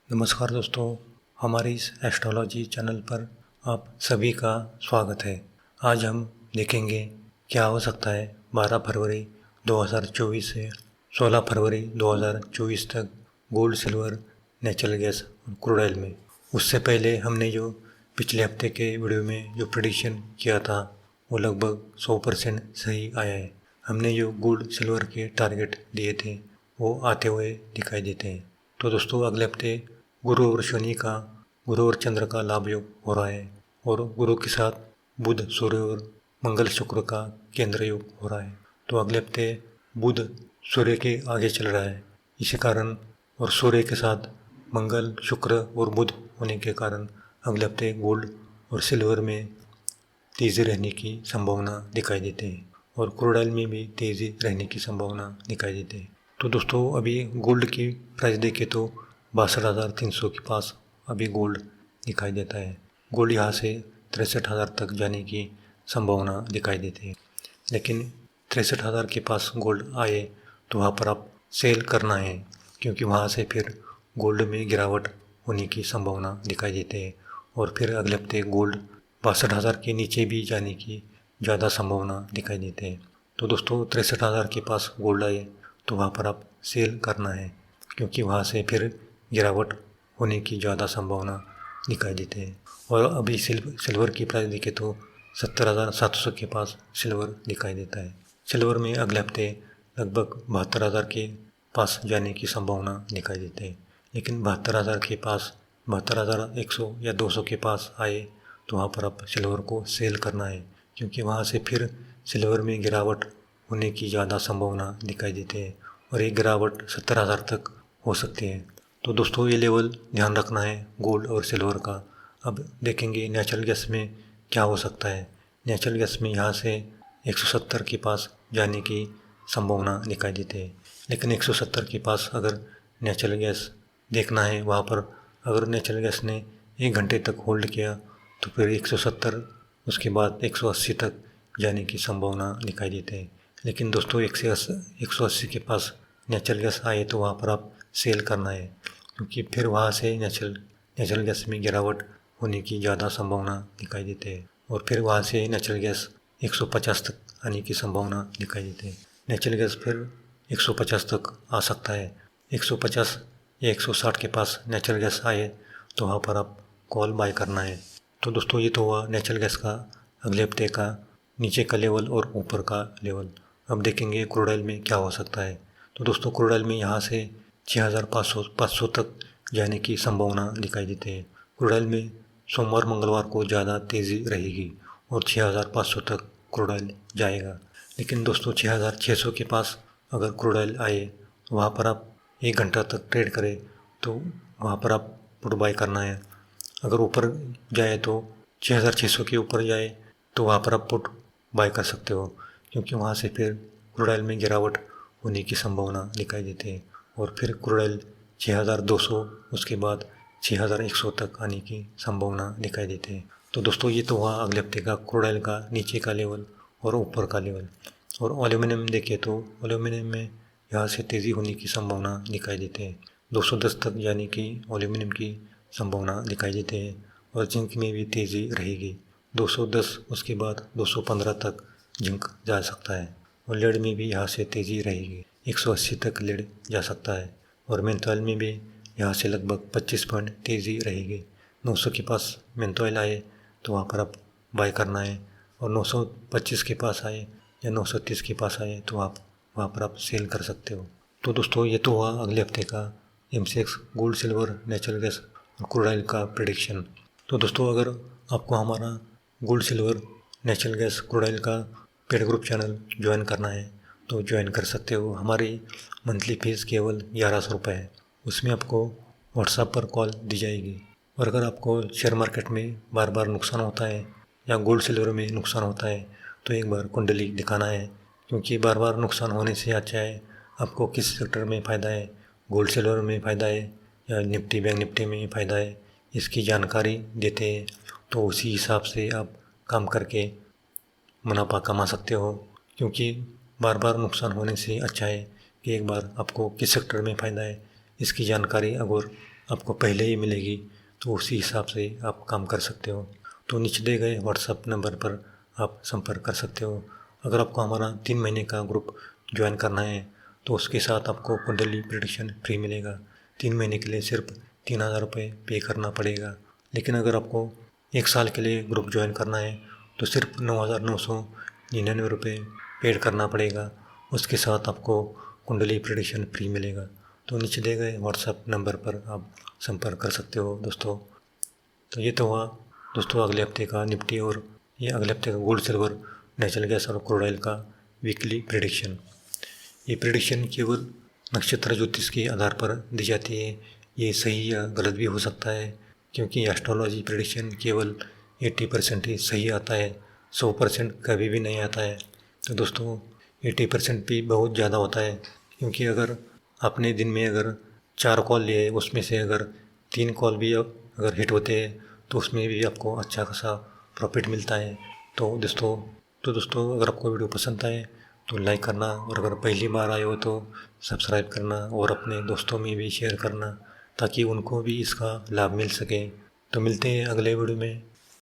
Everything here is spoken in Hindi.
नमस्कार दोस्तों, हमारे इस एस्ट्रोलॉजी चैनल पर आप सभी का स्वागत है। आज हम देखेंगे क्या हो सकता है 12 फरवरी 2024 से 16 फरवरी 2024 तक गोल्ड, सिल्वर, नेचुरल गैस और क्रूड ऑयल में। उससे पहले हमने जो पिछले हफ्ते के वीडियो में जो प्रेडिक्शन किया था वो लगभग 100% सही आया है। हमने जो गोल्ड, सिल्वर के टारगेट दिए थे वो आते हुए दिखाई देते हैं। तो दोस्तों, अगले हफ्ते गुरु और शनि का, गुरु और चंद्र का लाभ योग हो रहा है और गुरु के साथ बुध, सूर्य और मंगल, शुक्र का केंद्र योग हो रहा है। तो अगले हफ्ते बुध सूर्य के आगे चल रहा है, इसी कारण और सूर्य के साथ मंगल, शुक्र और बुध होने के कारण अगले हफ्ते गोल्ड और सिल्वर में तेज़ी रहने की संभावना दिखाई देती है और क्रूड ऑयल में भी तेज़ी रहने की संभावना दिखाई देती है। तो दोस्तों, अभी गोल्ड की प्राइस देखें तो 62,300 के पास अभी गोल्ड दिखाई देता है। गोल्ड यहाँ से 63,000 तक जाने की संभावना दिखाई देती है, लेकिन 63,000 के पास गोल्ड आए तो वहाँ पर आप सेल करना है, क्योंकि वहाँ से फिर गोल्ड में गिरावट होने की संभावना दिखाई देती है और फिर अगले हफ्ते गोल्ड 62,000 के नीचे भी जाने की ज़्यादा संभावना दिखाई देती है। तो दोस्तों, 63,000 के पास गोल्ड आए तो वहाँ पर आप सेल करना है, क्योंकि वहाँ से फिर गिरावट होने की ज़्यादा संभावना दिखाई देती है। और अभी सिल्वर की प्राइस देखें तो 70,700 के पास सिल्वर दिखाई देता है। सिल्वर में अगले हफ्ते लगभग 72,000 के पास जाने की संभावना दिखाई देती है, लेकिन 72,000 के पास 72,100 या 200 के पास आए तो वहाँ पर आप सिल्वर को सेल करना है, क्योंकि वहाँ से फिर सिल्वर में गिरावट होने की ज़्यादा संभावना दिखाई देती है और ये गिरावट 70,000 तक हो सकती है। तो दोस्तों, ये लेवल ध्यान रखना है गोल्ड और सिल्वर का। अब देखेंगे नेचुरल गैस में क्या हो सकता है। नेचुरल गैस में यहाँ से 170 के पास जाने की संभावना दिखाई देती है, लेकिन 170 के पास अगर नेचुरल गैस देखना है, वहाँ पर अगर नेचुरल गैस ने 1 घंटे तक होल्ड किया तो फिर 170 उसके बाद 180 तक जाने की संभावना दिखाई देती है। लेकिन दोस्तों, 180 के पास नेचुरल गैस आए तो वहाँ पर आप सेल करना है, क्योंकि फिर वहाँ से नेचुरल गैस में गिरावट होने की ज़्यादा संभावना दिखाई देती है और फिर वहाँ से नेचुरल गैस 150 तक आने की संभावना दिखाई देती है। नेचुरल गैस फिर 150 तक आ सकता है। 150 या 160 के पास नेचुरल गैस आए तो वहाँ पर आप कॉल बाय करना है। तो दोस्तों, ये तो हुआ नेचुरल गैस का अगले हफ्ते का नीचे का लेवल और ऊपर का लेवल। अब देखेंगे क्रूड ऑयल में क्या हो सकता है। तो दोस्तों, क्रूड ऑयल में यहाँ से 6,500 तक जाने की संभावना दिखाई देती है। क्रूड ऑयल में सोमवार, मंगलवार को ज़्यादा तेज़ी रहेगी और 6,500 तक क्रूड ऑयल जाएगा। लेकिन दोस्तों, 6,600 के पास अगर क्रूड ऑयल आए वहाँ पर आप 1 घंटा तक ट्रेड करें तो वहाँ पर आप पुट बाय करना है। अगर ऊपर जाए तो 6,600 के ऊपर जाए तो वहाँ पर आप पुट बाय कर सकते हो, क्योंकि वहाँ से फिर क्रूड ऑयल में गिरावट होने की संभावना दिखाई देती है और फिर क्रूड ऑयल 6,200 उसके बाद 6,100 तक आने की संभावना दिखाई देती है। तो दोस्तों, ये तो हुआ अगले हफ्ते का क्रूड ऑयल का नीचे का लेवल और ऊपर का लेवल। और एल्यूमिनियम देखें तो एल्यूमिनियम में यहाँ से तेज़ी होने की संभावना दिखाई देती है। 210 तक यानी कि एल्यूमिनियम की संभावना दिखाई देती है और जिंक में भी तेज़ी रहेगी। 210 उसके बाद 215 तक जिंक जा सकता है और लेड में भी यहाँ से तेज़ी रहेगी। 180 तक लेड जा सकता है और मेंथॉइल में भी यहाँ से लगभग 25 पॉइंट तेज़ी रहेगी। 900 के पास मेंथॉइल आए तो वहाँ पर आप बाय करना है और 925 के पास आए या 930 के पास आए तो आप वहाँ पर आप सेल कर सकते हो। तो दोस्तों, ये तो हुआ अगले हफ्ते का MCX gold, silver, natural gas और क्रूड ऑयल का प्रेडिक्शन। तो दोस्तों, अगर आपको हमारा gold, silver, natural gas, crude oil का पेड ग्रुप चैनल ज्वाइन करना है तो ज्वाइन कर सकते हो। हमारी मंथली फीस केवल 1100 रुपये है। उसमें आपको व्हाट्सएप पर कॉल दी जाएगी। और अगर आपको शेयर मार्केट में बार बार नुकसान होता है या गोल्ड, सिल्वर में नुकसान होता है तो एक बार कुंडली दिखाना है, क्योंकि बार बार नुकसान होने से अच्छा है आपको किस सेक्टर में फ़ायदा है, गोल्ड, सिल्वर में फ़ायदा है या निफ्टी, बैंक निफ्टी में फ़ायदा है, इसकी जानकारी देते हैं। तो उसी हिसाब से आप काम करके मुनाफा कमा सकते हो, क्योंकि बार बार नुकसान होने से अच्छा है कि एक बार आपको किस सेक्टर में फ़ायदा है इसकी जानकारी अगर आपको पहले ही मिलेगी, तो उसी हिसाब से आप काम कर सकते हो। तो नीचे दिए गए व्हाट्सएप नंबर पर आप संपर्क कर सकते हो। अगर आपको हमारा 3 महीने का ग्रुप ज्वाइन करना है तो उसके साथ आपको कुंडली प्रेडिक्शन फ्री मिलेगा। 3 महीने के लिए सिर्फ 3000 रुपये पे करना पड़ेगा। लेकिन अगर आपको 1 साल के लिए ग्रुप ज्वाइन करना है तो सिर्फ 9999 रुपये पेड करना पड़ेगा। उसके साथ आपको कुंडली प्रेडिक्शन फ्री मिलेगा। तो नीचे दिए गए व्हाट्सएप नंबर पर आप संपर्क कर सकते हो दोस्तों। तो ये तो हुआ दोस्तों अगले हफ्ते का निफ्टी और ये अगले हफ्ते का गोल्ड, सिल्वर, नेचुरल गैस और क्रूड ऑयल का वीकली प्रेडिक्शन। ये प्रेडिक्शन केवल नक्षत्र ज्योतिष के आधार पर दी जाती है। ये सही या गलत भी हो सकता है, क्योंकि एस्ट्रोलॉजी प्रेडिक्शन केवल 80% ही सही आता है, 100% कभी भी नहीं आता है। तो दोस्तों 80% भी बहुत ज़्यादा होता है, क्योंकि अगर आपने दिन में अगर 4 कॉल लिए, उसमें से अगर 3 कॉल भी अगर हिट होते हैं तो उसमें भी आपको अच्छा खासा प्रॉफिट मिलता है। तो दोस्तों अगर आपको वीडियो पसंद आए तो लाइक करना, और अगर पहली बार आए हो तो सब्सक्राइब करना और अपने दोस्तों में भी शेयर करना, ताकि उनको भी इसका लाभ मिल सके। तो मिलते हैं अगले वीडियो में।